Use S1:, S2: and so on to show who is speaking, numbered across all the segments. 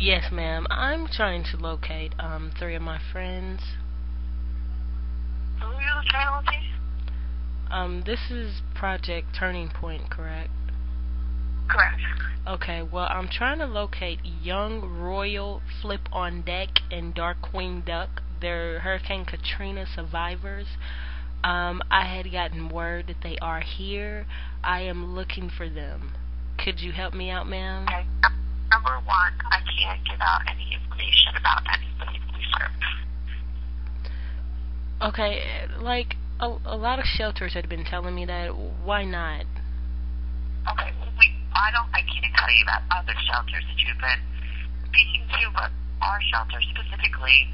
S1: Yes, ma'am. I'm trying to locate three of my friends.
S2: Who are you trying to locate?
S1: This is Project Turning Point, correct?
S2: Correct.
S1: Okay, well, I'm trying to locate Young Royal, Flip on Deck, and Darkwing Duck. They're Hurricane Katrina survivors. I had gotten word that they are here. I am looking for them. Could you help me out, ma'am?
S2: Okay. Number one, I can't give out any information about anybody we serve.
S1: Okay, like, a lot of shelters had been telling me that. Why not?
S2: Okay, I can't tell you about other shelters that you've been speaking to, but our shelter specifically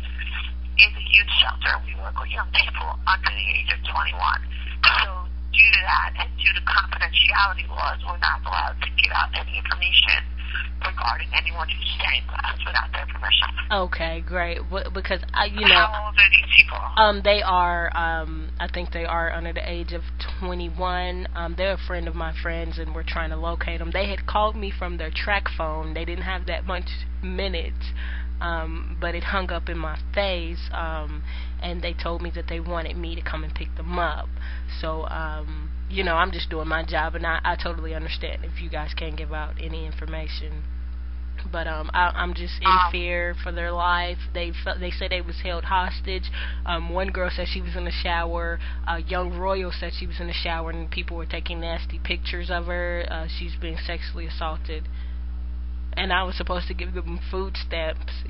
S2: is a youth shelter. We work with young people under the age of 21. So due to that and due to confidentiality laws, we're not allowed to give out any information regarding anyone who's staying with us without their permission.
S1: Okay, great. Because
S2: How old are these people?
S1: They are, I think they are under the age of 21. They're a friend of my friend's, and we're trying to locate them. They had called me from their track phone. They didn't have that much minutes, but it hung up in my face, and they told me that they wanted me to come and pick them up. So, I'm just doing my job, and I totally understand if you guys can't give out any information. But I'm just in fear for their life. They said they was held hostage. One girl said she was in the shower. Young Royal said she was in the shower, and people were taking nasty pictures of her. She's being sexually assaulted, and I was supposed to give them food stamps,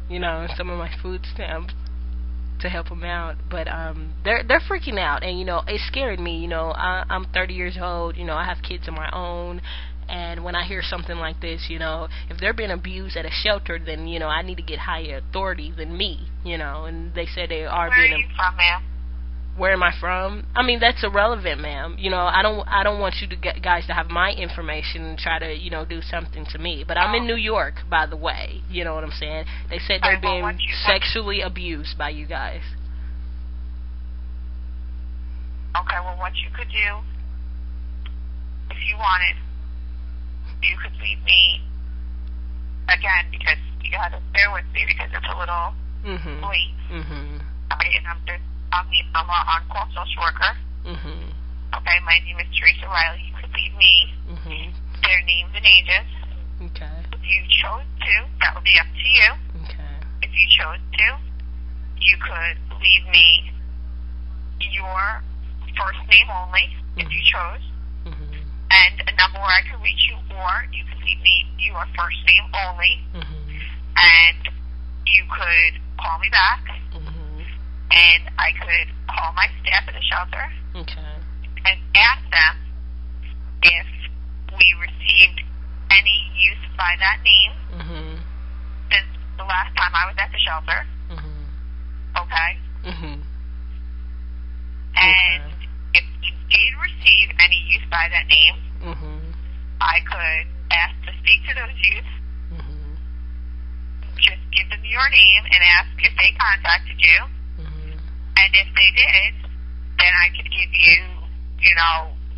S1: some of my food stamps to help them out. But they're freaking out, and it scared me. I'm 30 years old. I have kids of my own. And when I hear something like this, if they're being abused at a shelter, then, I need to get higher authority than me, and they said they are being...
S2: Where are you from, ma'am?
S1: Where am I from? I mean, that's irrelevant, ma'am. I don't want you to guys to have my information and try to, do something to me. But I'm in New York, by the way. You know what I'm saying? They said they're being sexually abused by you guys.
S2: Okay, well, what you could do, if you wanted, you could leave me, again, because you gotta bear with me because it's a little late. Okay, and I'm an on-call social worker. Okay, my name is Teresa Riley. You could leave me their names and ages.
S1: Okay.
S2: If you chose to, that would be up to you.
S1: Okay.
S2: If you chose to, you could leave me your first name only, if you chose. And a number where I could reach you, or you could leave me your first name only, and you could call me back, and I could call my staff at the shelter, and ask them if we received any use by that name since the last time I was at the shelter. Okay? And if you did receive any use by that name, I could ask to speak to those youth, just give them your name and ask if they contacted you, and if they did, then I could give you,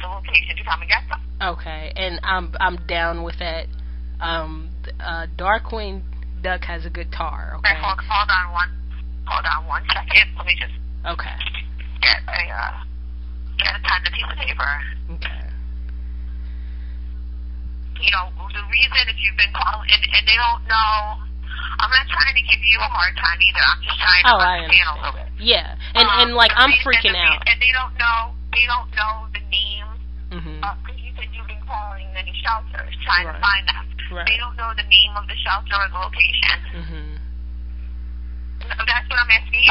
S2: the location to come and get them.
S1: Okay, and I'm down with that. Darkwing Duck has a guitar. Okay.
S2: Hold on one second. Let me just get a pen and piece of paper.
S1: Okay.
S2: The reason if you've been calling and they don't know, I'm not trying to give you a hard time either. I'm just trying to understand a little bit.
S1: Yeah, and I'm freaking out.
S2: And they don't know the name. Because you said you've been calling many shelters trying to find them.
S1: Right.
S2: They don't know the name of the shelter or the location. That's what I'm asking you.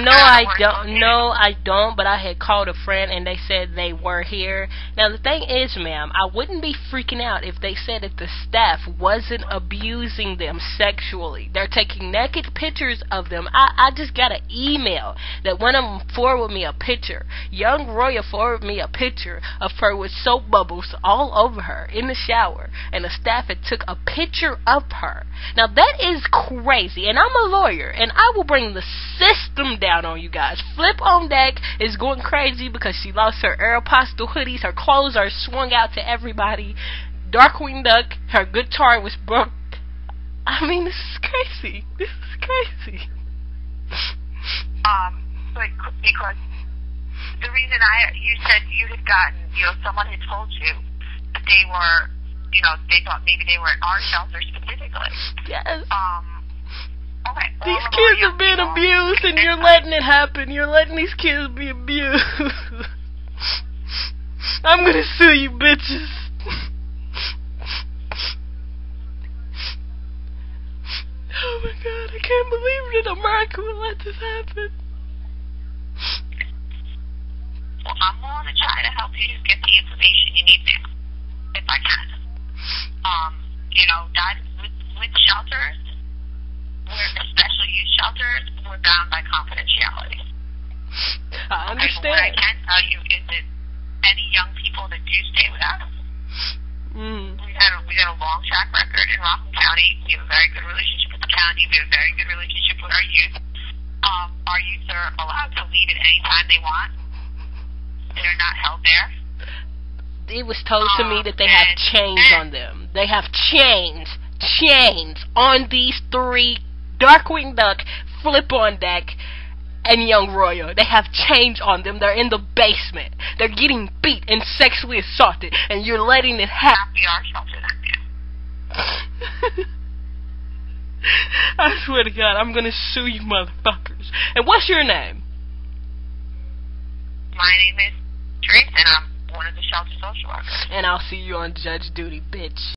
S1: No, I don't. No, I don't. But I had called a friend, and they said they were here. Now, the thing is, ma'am, I wouldn't be freaking out if they said that the staff wasn't abusing them sexually. They're taking naked pictures of them. I just got an email that one of them forwarded me a picture. Young Royal forwarded me a picture of her with soap bubbles all over her in the shower, and the staff had took a picture of her. Now, that is crazy, and I'm a lawyer, and I will bring the system down on you guys. Flip on Deck is going crazy because she lost her Aeropostale hoodies. Her clothes are swung out to everybody. Darkwing Duck, her guitar was broke I mean, this is crazy. This is crazy.
S2: But because the reason you said you had gotten, someone had told you that they were, they thought maybe they were at our shelter specifically.
S1: Yes.
S2: Okay.
S1: These kids are being abused, and you're letting it happen. You're letting these kids be abused. I'm gonna sue you, bitches. Oh my God, I can't believe that America would let this happen.
S2: Well, I'm willing to try to help you get the information you need now, if I can. That with shelters, special use shelters, we're bound by confidentiality.
S1: I understand.
S2: What I can tell you is that any young people that do stay with us, we got a long track record in Rockland County. We have a very good relationship with the county. We have a very good relationship with our youth. Our youth are allowed to leave at any time they want. They're not held there.
S1: It was told to me that they have chains on them. They have chains on these 3: Darkwing Duck, Flip-On Deck, and Young Royal. They have chains on them. They're in the basement. They're getting beat and sexually assaulted, and you're letting it happen.
S2: We are sheltered now.
S1: I swear to God, I'm gonna sue you motherfuckers. And what's your name?
S2: My name is Trace, and I'm one of the shelter social workers.
S1: And I'll see you on Judge Duty, bitch.